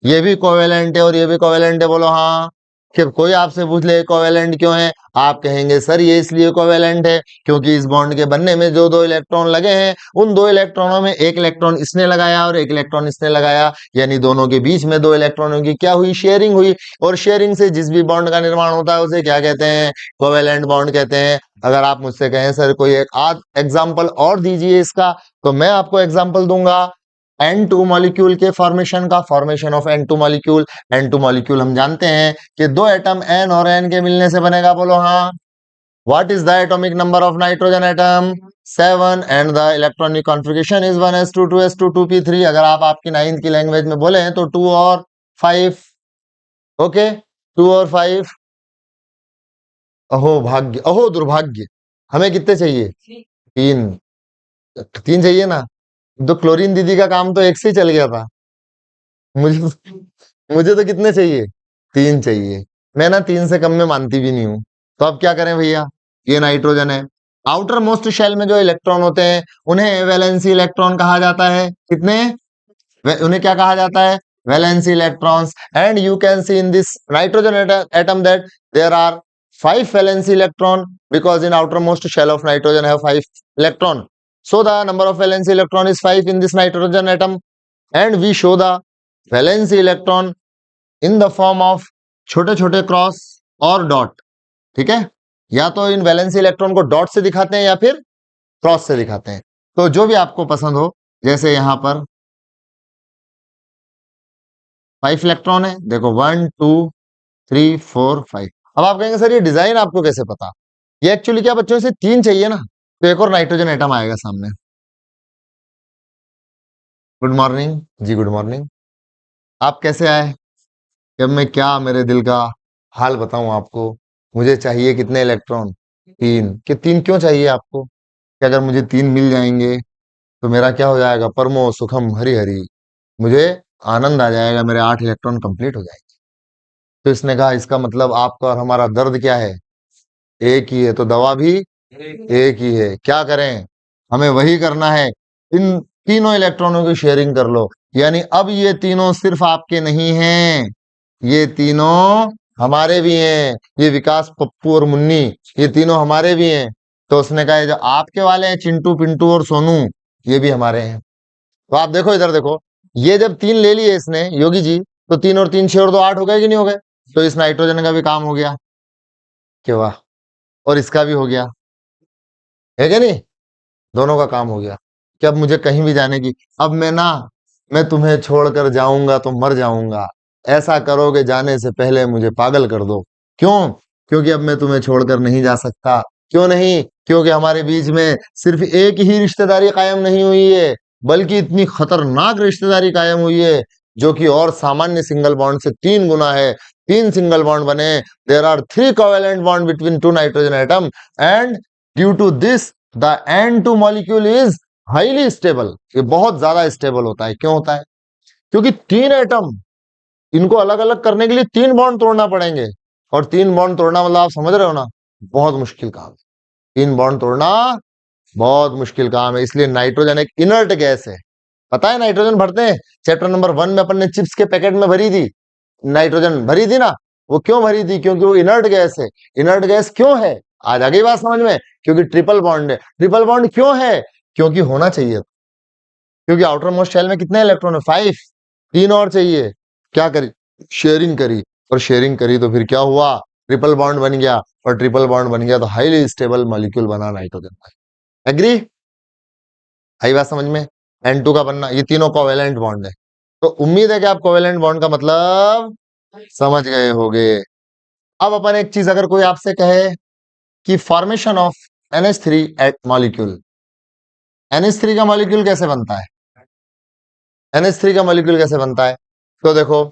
S1: ये भी कोवेलेंट है और ये भी कोवेलेंट है, बोलो हाँ। कि कोई आपसे पूछ ले कोवेलेंट क्यों है, आप कहेंगे सर ये इसलिए कोवेलेंट है क्योंकि इस बॉन्ड के बनने में जो दो इलेक्ट्रॉन लगे हैं उन दो इलेक्ट्रॉनों में एक इलेक्ट्रॉन इसने लगाया और एक इलेक्ट्रॉन इसने लगाया, यानी दोनों के बीच में दो इलेक्ट्रॉनों की क्या हुई, शेयरिंग हुई। और शेयरिंग से जिस भी बॉन्ड का निर्माण होता है उसे क्या कहते हैं, कोवेलेंट बॉन्ड कहते हैं। अगर आप मुझसे कहें सर कोई एक आध एग्जाम्पल और दीजिए इसका, तो मैं आपको एग्जाम्पल दूंगा N2 मॉलिक्यूल के फॉर्मेशन का, formation of N2 molecule. N2 molecule हम जानते हैं कि दो एटम N और N के मिलने से बनेगा, बोलो हाँ। What is the atomic number of nitrogen atom? 7 and the electronic configuration is 1s2 2s2 2p3। अगर आप आपकी 9th की लैंग्वेज में बोले तो 2 और 5। ओके, 2 और 5। अहो भाग्य, अहो दुर्भाग्य, हमें कितने चाहिए? 3। 3 चाहिए ना, तो क्लोरीन दीदी का काम तो एक से ही चल गया था। मुझे मुझे तो कितने चाहिए? 3 चाहिए। मैं ना 3 से कम में मानती भी नहीं हूं। तो अब क्या करें भैया, ये नाइट्रोजन है। आउटर मोस्ट शेल में जो इलेक्ट्रॉन होते हैं उन्हें वैलेंसी इलेक्ट्रॉन कहा जाता है। कितने? उन्हें क्या कहा जाता है? Valency electrons. And you can see in this nitrogen atom that there are 5 valency electron because in outer most shell of nitrogen have 5 electron, so the number of valence electron is 5 in this nitrogen atom and we show the valence electron in the form of छोटे छोटे क्रॉस और डॉट। ठीक है, या तो इन वैलेंस इलेक्ट्रॉन को डॉट से दिखाते हैं या फिर क्रॉस से दिखाते हैं, तो जो भी आपको पसंद हो। जैसे यहां पर 5 इलेक्ट्रॉन है, देखो 1 2 3 4 5। अब आप कहेंगे सर ये डिजाइन आपको कैसे पता? ये एक्चुअली क्या बच्चों, से 3 चाहिए ना, तो एक और नाइट्रोजन एटम आएगा सामने। गुड मॉर्निंग जी, गुड मॉर्निंग। आप कैसे आए? जब मैं क्या मेरे दिल का हाल बताऊं आपको। मुझे चाहिए कितने इलेक्ट्रॉन? 3। कि 3 क्यों चाहिए आपको? कि अगर मुझे 3 मिल जाएंगे तो मेरा क्या हो जाएगा, परमो सुखम हरि हरि, मुझे आनंद आ जाएगा, मेरे 8 इलेक्ट्रॉन कंप्लीट हो जाएंगे। तो इसने कहा इसका मतलब आपका और हमारा दर्द क्या है? एक ही है, तो दवा भी एक ही है। क्या करें, हमें वही करना है, इन तीनों इलेक्ट्रॉनों की शेयरिंग कर लो। यानी अब ये तीनों सिर्फ आपके नहीं हैं, ये तीनों हमारे भी हैं। ये विकास, पप्पू और मुन्नी, ये तीनों हमारे भी हैं। तो उसने कहा जो आपके वाले हैं चिंटू पिंटू और सोनू, ये भी हमारे हैं। तो आप देखो इधर देखो, ये जब 3 ले लिए इसने योगी जी, तो 3 और 3 6 और 2 8 हो गए कि नहीं हो गए? तो इस नाइट्रोजन का भी काम हो गया कि वाह, और इसका भी हो गया है क्या नहीं? दोनों का काम हो गया कि अब मुझे कहीं भी जाने की, अब मैं तुम्हें छोड़कर जाऊंगा तो मर जाऊंगा, ऐसा करोगे जाने से पहले मुझे पागल कर दो। क्यों? क्योंकि अब मैं तुम्हें छोड़कर नहीं जा सकता। क्यों नहीं? क्योंकि हमारे बीच में सिर्फ एक ही रिश्तेदारी कायम नहीं हुई है, बल्कि इतनी खतरनाक रिश्तेदारी कायम हुई है जो कि और सामान्य सिंगल बॉन्ड से 3 गुना है। 3 सिंगल बॉन्ड बने, देयर आर 3 covalent bond between 2 nitrogen atom and due to this the N2 molecule is highly stable. ये बहुत ज्यादा स्टेबल होता है। क्यों होता है? क्योंकि 3 एटम, इनको अलग अलग करने के लिए 3 बॉन्ड तोड़ना पड़ेंगे, और 3 बॉन्ड तोड़ना मतलब आप समझ रहे हो ना, बहुत मुश्किल काम है। 3 बॉन्ड तोड़ना बहुत मुश्किल काम है। इसलिए नाइट्रोजन एक इनर्ट गैस है। पता है नाइट्रोजन भरते हैं, चैप्टर नंबर 1 में अपन ने चिप्स के पैकेट में भरी थी, नाइट्रोजन भरी थी ना। वो क्यों भरी थी? क्योंकि वो इनर्ट गैस है। इनर्ट गैस क्यों है, आज आ गई बात समझ में? क्योंकि ट्रिपल बॉन्ड है। ट्रिपल बॉन्ड क्यों है? क्योंकि होना चाहिए, क्योंकि आउटर मोस्ट शेल में कितने इलेक्ट्रॉन है? 5। 3 और चाहिए। क्या करी? शेयरिंग करी, और शेयरिंग करी तो फिर क्या हुआ? ट्रिपल बॉन्ड बन गया, और ट्रिपल बॉन्ड बन गया तो हाईली स्टेबल मॉलिक्यूल बना नाइट्रोजन का। एग्री? आई बात समझ में? N2 का बनना, ये तीनों कोवेलेंट बॉन्ड है। तो उम्मीद है कि आप कोवेलेंट बॉन्ड का मतलब समझ गए होंगे। अब अपन एक चीज, अगर कोई आपसे कहे कि formation of NH3 molecule. NH3 का मॉलिक्यूल कैसे बनता है? NH3 का मॉलिक्यूल कैसे बनता है? तो देखो,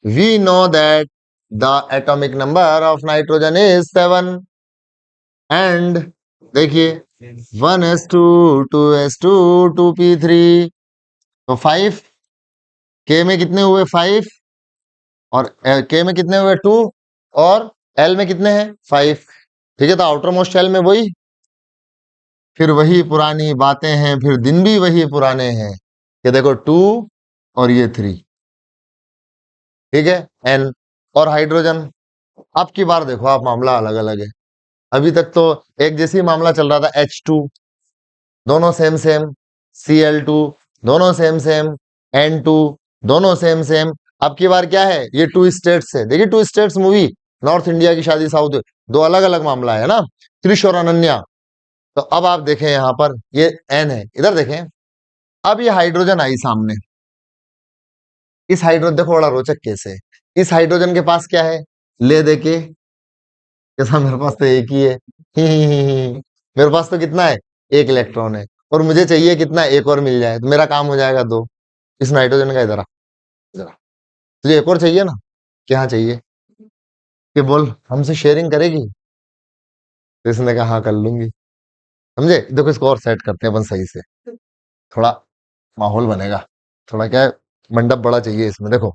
S1: we know that the atomic number of nitrogen is 7 and देखिए 1s2 2s2 2p3 तो 5 के में कितने हुए 5 और के में कितने हुए 2 और एल में कितने हैं 5। ठीक है, तो आउटर मोस्ट शेल में वही, फिर वही पुरानी बातें हैं, फिर दिन भी वही पुराने हैं कि देखो 2 और ये 3। ठीक है, एन और हाइड्रोजन। अब की बार देखो आप, मामला अलग अलग है। अभी तक तो एक जैसी मामला चल रहा था, H2 दोनों सेम सेम, Cl2 दोनों सेम सेम, N2 दोनों सेम सेम। अब की बार क्या है, ये 2 स्टेट्स है। देखिए 2 स्टेट्स मूवी, नॉर्थ इंडिया की शादी साउथ, दो अलग अलग मामला है ना, त्रिश और अनन्या। तो अब आप देखें यहां पर ये एन है, इधर देखें। अब ये हाइड्रोजन आई सामने, इस हाइड्रोजन देखो बड़ा रोचक केस है। इस हाइड्रोजन के पास क्या है, ले देके जैसा मेरे पास तो एक ही है मेरे पास तो कितना है, एक इलेक्ट्रॉन है, और मुझे चाहिए कितना, एक और मिल जाए तो मेरा काम हो जाएगा दो। इस नाइट्रोजन का इधर आ, इधर आ। तुझे एक और चाहिए ना, क्या चाहिए कि बोल हमसे शेयरिंग करेगी? तो इसने कहा हाँ कर लूंगी। समझे? देखो इसको और सेट करते हैं अपन सही से, थोड़ा माहौल बनेगा। थोड़ा क्या है, मंडप बड़ा चाहिए इसमें। देखो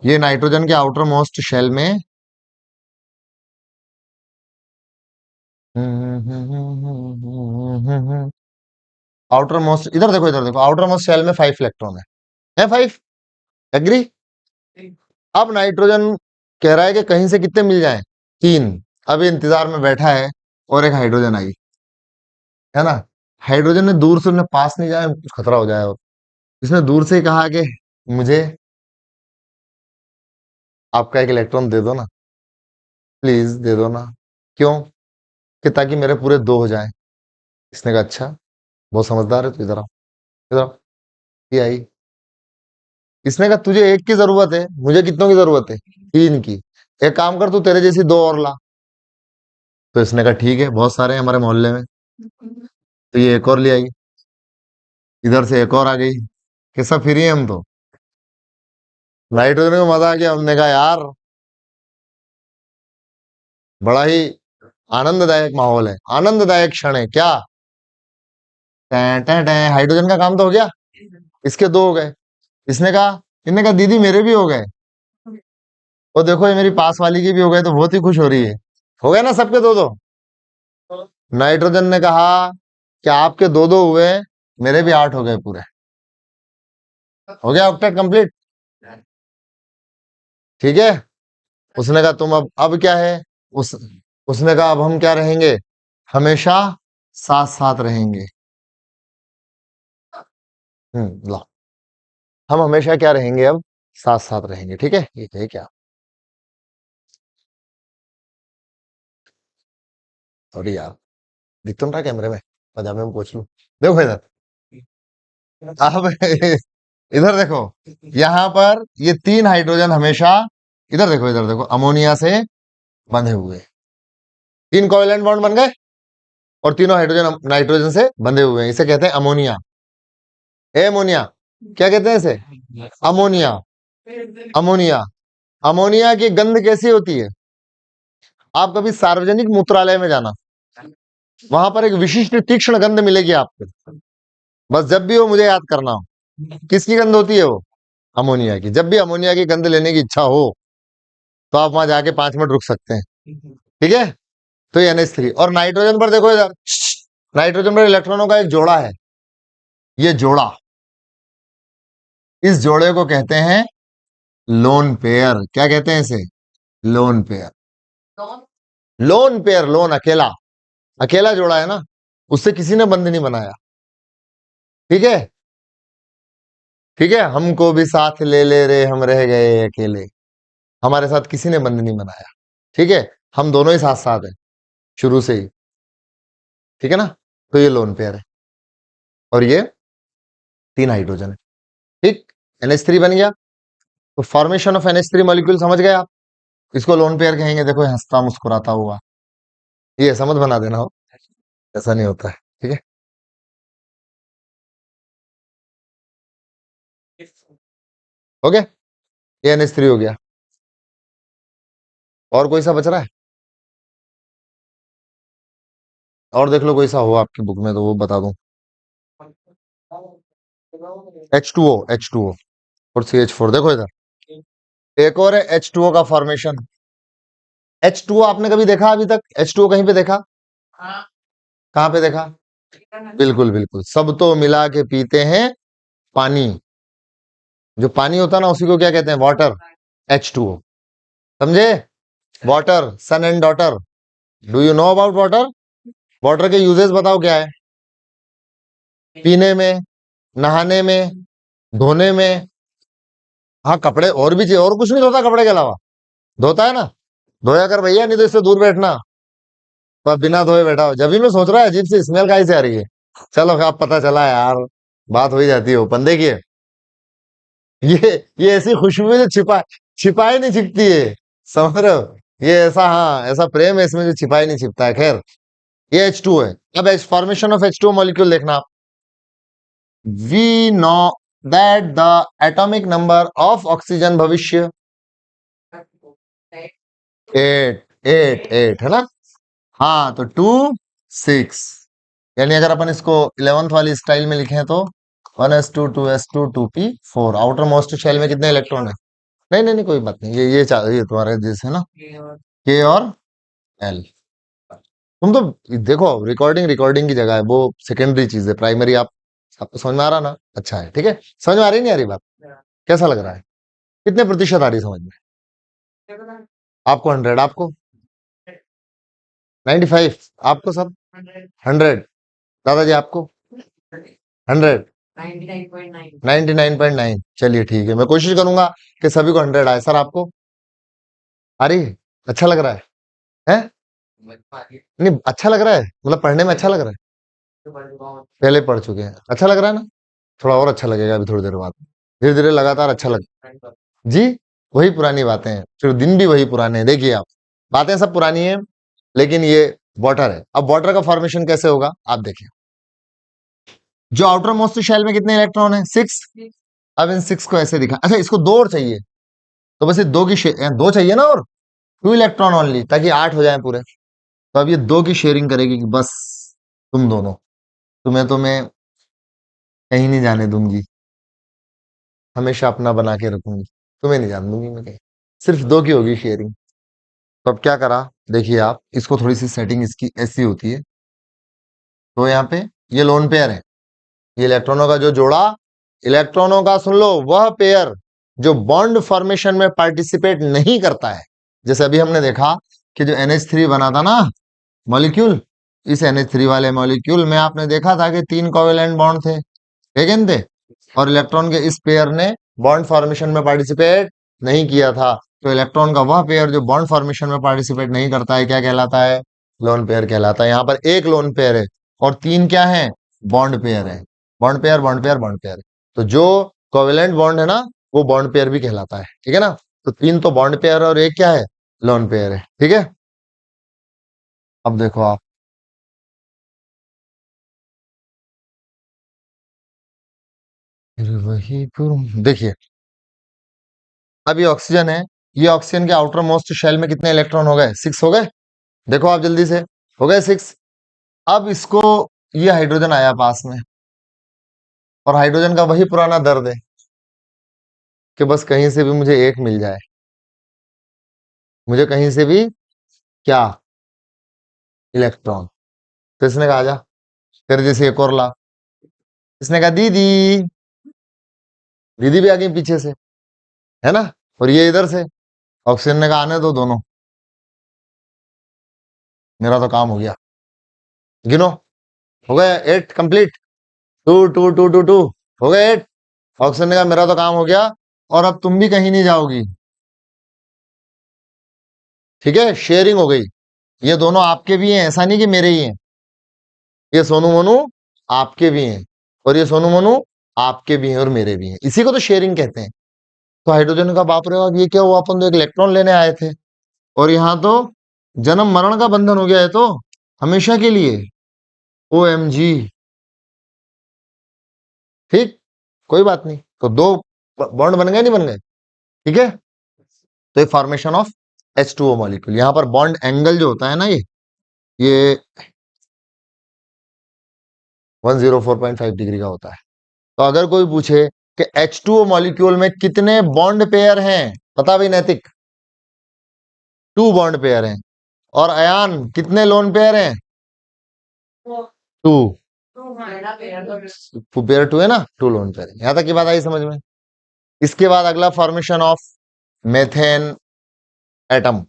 S1: ये नाइट्रोजन के आउटर मोस्ट शेल में आउटर मोस्ट, इधर देखो, इधर देखो, आउटर मोस्ट शेल में 5 इलेक्ट्रॉन है 5। एग्री? अब नाइट्रोजन कह रहा है कि कहीं से कितने मिल जाएं, 3। अब ये इंतजार में बैठा है और एक हाइड्रोजन आई, है ना। हाइड्रोजन ने दूर से, उन्हें पास नहीं जाए, कुछ खतरा हो जाए। और इसने दूर से ही कहा कि मुझे आपका एक इलेक्ट्रॉन दे दो ना, प्लीज दे दो ना। क्यों? कि ताकि मेरे पूरे 2 हो जाएं। इसने कहा अच्छा, बहुत समझदार है तू, इधर आ, इधर आ। ये आई, इसने कहा तुझे एक की जरूरत है, मुझे कितनों की जरूरत है, 3 की। एक काम कर, तू तेरे जैसी 2 और ला। तो इसने कहा ठीक है, बहुत सारे हैं हमारे मोहल्ले में। तो ये एक और ले आई, इधर से एक और आ गई कि सब फ्री है हम तो। नाइट्रोजन को मजा आ गया, हमने कहा यार बड़ा ही आनंददायक माहौल है, आनंददायक क्षण है क्या। टैं टैं टैं, हाइड्रोजन का काम तो हो गया, इसके 2 हो गए। इसने कहा, इनने कहा दीदी मेरे भी हो गए। और देखो ये मेरी पास वाली के भी हो गए, तो बहुत ही खुश हो रही है। हो गए ना सबके 2-2। नाइट्रोजन ने कहा कि आपके 2-2 हुए, मेरे भी 8 हो गए पूरे। हो गया ऑक्टेट कंप्लीट। ठीक है, उसने कहा तुम अब क्या है, उस उसने कहा अब हम क्या रहेंगे, हमेशा साथ साथ रहेंगे। ला, हम हमेशा क्या रहेंगे, अब साथ साथ रहेंगे। ठीक है, ये है क्या, सॉरी यार, दिख तो नहीं रहा कैमरे में, पजामे में पूछ लूं। देखो इधर, अब इधर देखो, यहां पर ये 3 हाइड्रोजन हमेशा, इधर देखो, इधर देखो, अमोनिया से बंधे हुए, 3 कोवेलेंट बॉन्ड बन गए, और तीनों हाइड्रोजन नाइट्रोजन से बंधे हुए हैं। इसे कहते हैं अमोनिया। एमोनिया, क्या कहते हैं इसे, अमोनिया। अमोनिया, अमोनिया की गंध कैसी होती है? आप कभी सार्वजनिक मूत्रालय में जाना, वहां पर एक विशिष्ट तीक्ष्ण गंध मिलेगी आपको। बस जब भी हो मुझे याद करना हो, किसकी गंध होती है वो, अमोनिया की। जब भी अमोनिया की गंध लेने की इच्छा हो तो आप वहां जाके 5 मिनट रुक सकते हैं। ठीक है, तो ये NH3। और नाइट्रोजन पर देखो इधर, नाइट्रोजन पर इलेक्ट्रॉनों का एक जोड़ा है, ये जोड़ा, इस जोड़े को कहते हैं लोन पेयर। क्या कहते हैं इसे, lone pair. Lone pair, loan अकेला, अकेला जोड़ा है ना, उससे किसी ने बंध नहीं बनाया। ठीक है, ठीक है, हमको भी साथ ले ले रे, हम रह गए अकेले, हमारे साथ किसी ने बंध नहीं बनाया। ठीक है, हम दोनों ही साथ साथ हैं शुरू से ही। ठीक है ना, तो ये लोन पेयर है, और ये 3 हाइड्रोजन है। ठीक, NH3 बन गया। तो फॉर्मेशन ऑफ NH3 मॉलिक्यूल समझ गए आप। इसको लोन पेयर कहेंगे। देखो ये हंसता मुस्कुराता हुआ, ये ऐसा मत बना देना हो, ऐसा नहीं होता है। ठीक है, ओके, ये NH3 हो गया। और कोई सा बच रहा है? और देख लो कोई सा हो आपकी बुक में तो वो बता दूं। H2O और CH4, देखो इधर एक और है H2O का फॉर्मेशन। H2O आपने कभी देखा अभी तक? H2O कहीं पे देखा? कहाँ पे देखा? बिल्कुल बिल्कुल, सब तो मिला के पीते हैं पानी। जो पानी होता है ना उसी को क्या कहते हैं? वाटर। H2O, समझे? Water, son and daughter. Do you know about water? Water के यूजेस बताओ क्या है? पीने में, नहाने में, धोने में। हाँ, कपड़े और भी चाहिए, और कुछ नहीं धोता कपड़े के अलावा? धोता है ना? धोया कर भैया, नहीं तो इससे दूर बैठना। पर बिना धोए बैठा हो, जब भी मैं सोच रहा है अजीब सी स्मेल कहीं से आ रही है। चलो अब पता चला यार, बात हो ही जाती है ओपन। देखिए ये ऐसी खुशबू है जो छिपाई नहीं छिपती है, समझ रहे हो? ये ऐसा, हाँ, ऐसा प्रेम है इसमें जो छिपाई नहीं छिपता है। खैर, ये H2 है। अब फॉर्मेशन ऑफ H2O मॉलिक्यूल देखना आप। We know that the atomic number of oxygen भविष्य 8 है ना? हाँ, तो 2 6, यानी अगर अपन इसको 11th वाली स्टाइल में लिखें तो 1s2 2s2 2p4। Outer most shell में कितने इलेक्ट्रॉन है? नहीं नहीं नहीं, कोई बात नहीं, ये तुम्हारे जैसे ना, K और L। तुम तो देखो, रिकॉर्डिंग रिकॉर्डिंग की जगह है, वो सेकेंडरी चीज है, प्राइमरी आप, आपको समझ में आ रहा ना? अच्छा है, ठीक है। समझ में आ रही नहीं आ रही बात? कैसा लग रहा है? कितने प्रतिशत आ रही समझ में? आपको 100, आपको 95, आपको सब 100। दादाजी आपको 100, 99.9। चलिए ठीक है, मैं कोशिश करूंगा कि सभी को 100 आए। सर आपको आ रही है? अच्छा लग रहा है? हैं? नहीं, अच्छा लग रहा है मतलब पढ़ने में अच्छा लग रहा है? पहले पढ़ चुके हैं, अच्छा लग रहा है ना? थोड़ा और अच्छा लगेगा अभी थोड़ी देर बाद, धीरे धीरे लगातार अच्छा लग। जी, वही पुरानी बातें हैं, फिर दिन भी वही पुराने हैं। देखिए आप, बातें सब पुरानी है, लेकिन ये वाटर है। अब वाटर का फॉर्मेशन कैसे होगा आप देखिए। जो आउटर मोस्ट शेल में कितने इलेक्ट्रॉन है? 6। अब इन 6 को ऐसे दिखा, अच्छा इसको दो और चाहिए, तो बस ये दो की दो चाहिए ना, और 2 इलेक्ट्रॉन ओनली, ताकि 8 हो जाए पूरे। तो अब ये दो की शेयरिंग करेगी कि बस तुम दोनों, तुम्हें तो मैं कहीं नहीं जाने दूंगी, हमेशा अपना बना के रखूंगी, तुम्हें नहीं जाने दूंगी मैं कहीं। सिर्फ दो की होगी शेयरिंग। तो अब क्या करा, देखिए आप, इसको थोड़ी सी सेटिंग इसकी ऐसी होती है। तो यहाँ पे ये लोन पेयर है, ये इलेक्ट्रॉनों का जो जोड़ा, इलेक्ट्रॉनों का सुन लो, वह पेयर जो बॉन्ड फॉर्मेशन में पार्टिसिपेट नहीं करता है। जैसे अभी हमने देखा कि जो NH3 बना था ना मॉलिक्यूल, इस NH3 वाले मॉलिक्यूल में आपने देखा था कि 3 कोवेलेंट बॉन्ड थे, ठीक है थे? और इलेक्ट्रॉन के इस पेयर ने बॉन्ड फॉर्मेशन में पार्टिसिपेट नहीं किया था। तो इलेक्ट्रॉन का वह पेयर जो बॉन्ड फॉर्मेशन में पार्टिसिपेट नहीं करता है, क्या कहलाता है? लोन पेयर कहलाता है। यहाँ पर एक लोन पेयर है और 3 क्या है? बॉन्ड पेयर है। Bond pair, bond pair, bond pair. तो जो कोवेलेंट बॉन्ड है ना, वो बॉन्ड पेयर भी कहलाता है, ठीक है ना? तो 3 तो बॉन्ड पेयर और एक क्या है? लोन पेयर है, ठीक है। अब देखो आप, फिर वही देखिए, अब ये ऑक्सीजन है, ये ऑक्सीजन के आउटर मोस्ट शेल में कितने इलेक्ट्रॉन हो गए? 6 हो गए। देखो आप जल्दी से, हो गए 6। अब इसको, ये हाइड्रोजन आया पास में, और हाइड्रोजन का वही पुराना दर्द है कि बस कहीं से भी मुझे एक मिल जाए, मुझे कहीं से भी क्या? इलेक्ट्रॉन। तो इसने कहा जा, फिर जैसे एक और ला, इसने कहा दीदी, दीदी भी आ गई पीछे से, है ना? और ये इधर से, ऑक्सीजन ने कहा आने दो दोनों, मेरा तो काम हो गया। गिनो, हो गए 8 कंप्लीट। 2 2 2 2 2, हो गए 8। ऑक्सीजन ने कहा मेरा तो काम हो गया, और अब तुम भी कहीं नहीं जाओगी, ठीक है? शेयरिंग हो गई। ये दोनों आपके भी हैं, ऐसा नहीं कि मेरे ही हैं। ये सोनू मोनू आपके भी हैं, और ये सोनू मोनू आपके भी हैं और मेरे भी हैं। इसी को तो शेयरिंग कहते हैं। तो हाइड्रोजन का बाप रे बाप, ये क्या हुआ? अपन तो एक इलेक्ट्रॉन लेने आए थे, और यहां तो जन्म मरण का बंधन हो गया है, तो हमेशा के लिए। OMG। ठीक, कोई बात नहीं, तो दो बॉन्ड बन गए, नहीं बन गए? ठीक है, तो ये फॉर्मेशन ऑफ H2O मॉलिक्यूल। यहां पर बॉन्ड एंगल जो होता है ना, ये 104.5 डिग्री का होता है। तो अगर कोई पूछे कि H2O मॉलिक्यूल में कितने बॉन्ड पेयर हैं, पता भी नैतिक? 2 बॉन्ड पेयर हैं। और अयान कितने लोन पेयर हैं? 2 पेयर, 2 है ना, 2 लोन पेयर। यहां तक की बात आई समझ में? इसके बाद अगला formation of methane atom.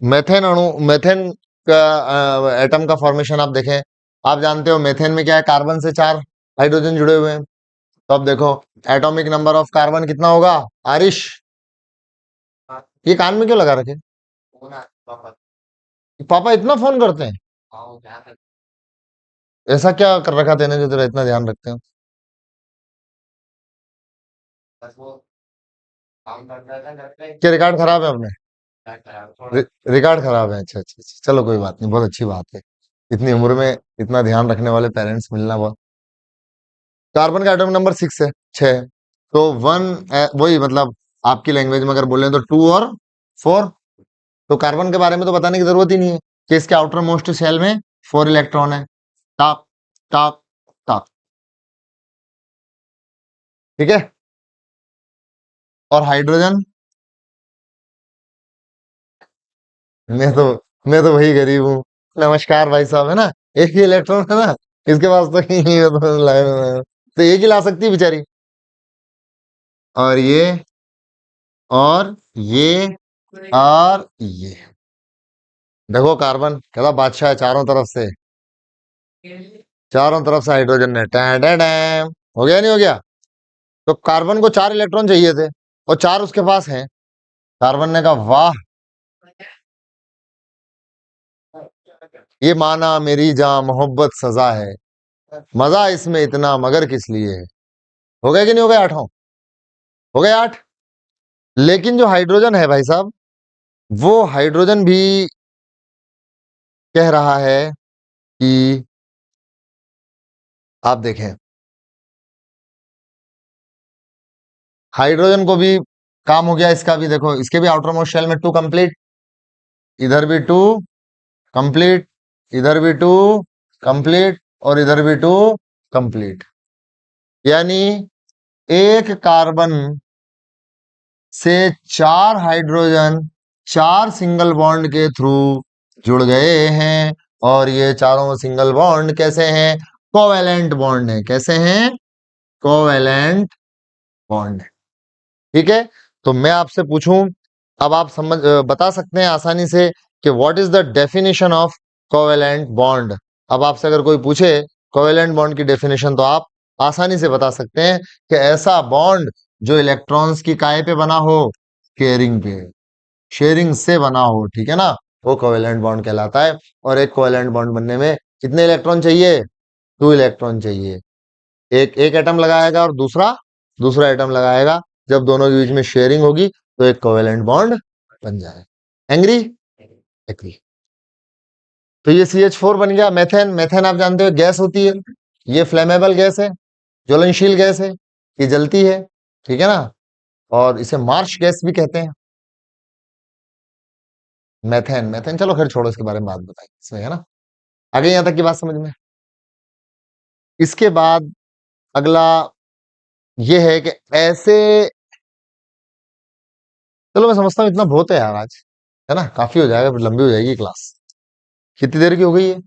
S1: Methane अणु, मेथेन का एटम का फॉर्मेशन आप देखें, आप जानते हो मेथेन में क्या है, कार्बन से 4 हाइड्रोजन जुड़े हुए हैं। तो अब देखो एटॉमिक नंबर ऑफ कार्बन कितना होगा आरिश? ये कान में क्यों लगा रखे? पापा इतना फोन करते हैं? ऐसा क्या कर रखा तेने जो तेरा इतना ध्यान रखते हो? क्या रिकॉर्ड खराब है अपने? रिकॉर्ड खराब है, अच्छा अच्छा अच्छा, चलो कोई बात नहीं, बहुत अच्छी बात है। इतनी उम्र में इतना ध्यान रखने वाले पेरेंट्स मिलना बहुत। कार्बन का एटॉमिक नंबर 6 है, 6 है। तो 1 वही मतलब आपकी लैंग्वेज में अगर बोले तो 2 और 4। तो कार्बन के बारे में तो बताने की जरूरत ही नहीं है कि इसके आउटर मोस्ट शेल में 4 इलेक्ट्रॉन है। टॉप टॉप टॉप, ठीक है। और हाइड्रोजन, मैं तो मैं तो वही गरीब हूँ। नमस्कार भाई साहब, है ना, एक ही इलेक्ट्रॉन है ना, इसके पास तो तो एक ही ला सकती है बेचारी। और ये, और ये, और ये, देखो कार्बन कहता बादशाह है चारों तरफ से, चारों तरफ से हाइड्रोजन है। Time time time. हो गया नहीं हो गया? तो कार्बन को 4 इलेक्ट्रॉन चाहिए थे और 4 उसके पास हैं। कार्बन ने कहा वाह, ये माना मेरी जान मोहब्बत सजा है, मजा इसमें इतना मगर किस लिए है। हो गया कि नहीं हो गया? 8 हो गए 8। लेकिन जो हाइड्रोजन है भाई साहब, वो हाइड्रोजन भी कह रहा है कि आप देखें, हाइड्रोजन को भी काम हो गया इसका भी। देखो इसके भी आउटर मोस्ट शेल में 2 कंप्लीट, इधर भी 2 कंप्लीट, इधर भी 2 कंप्लीट, और इधर भी 2 कंप्लीट। यानी एक कार्बन से 4 हाइड्रोजन 4 सिंगल बॉन्ड के थ्रू जुड़ गए हैं। और ये चारों सिंगल बॉन्ड कैसे हैं? कोवेलेंट बॉन्ड है। कैसे हैं? Covalent bond. ठीक है, तो मैं आपसे पूछूं, अब आप बता सकते हैं आसानी से कि what is the definition of covalent bond. अब आपसे अगर कोई पूछे कोवेलेंट बॉन्ड की डेफिनेशन, तो आप आसानी से बता सकते हैं कि ऐसा बॉन्ड जो इलेक्ट्रॉन्स की काय पे बना हो, शेयरिंग पे, शेयरिंग से बना हो, ठीक है ना, वो कोवेलेंट बॉन्ड कहलाता है। और एक कोवेलेंट बॉन्ड बनने में कितने इलेक्ट्रॉन चाहिए? 2 इलेक्ट्रॉन चाहिए। एक एक एटम लगाएगा और दूसरा दूसरा एटम लगाएगा। जब दोनों के बीच में शेयरिंग होगी तो एक कोवेलेंट बॉन्ड बन जाए। एंग्री? एग्री। तो ये CH4 बन गया। मेथेन, मेथेन आप जानते हो गैस होती है, ये फ्लेमेबल गैस है, ज्वलनशील गैस है, ये जलती है, ठीक है ना। और इसे मार्श गैस भी कहते हैं। मेथेन, मेथेन चलो खैर छोड़ो, इसके बारे में बात बताएं इसमें, है ना। आगे यहां तक की बात समझ में? इसके बाद अगला ये है कि ऐसे, चलो मैं समझता हूँ इतना बहुत है यार आज, है ना, काफी हो जाएगा, फिर लंबी हो जाएगी क्लास। कितनी देर की हो गई है?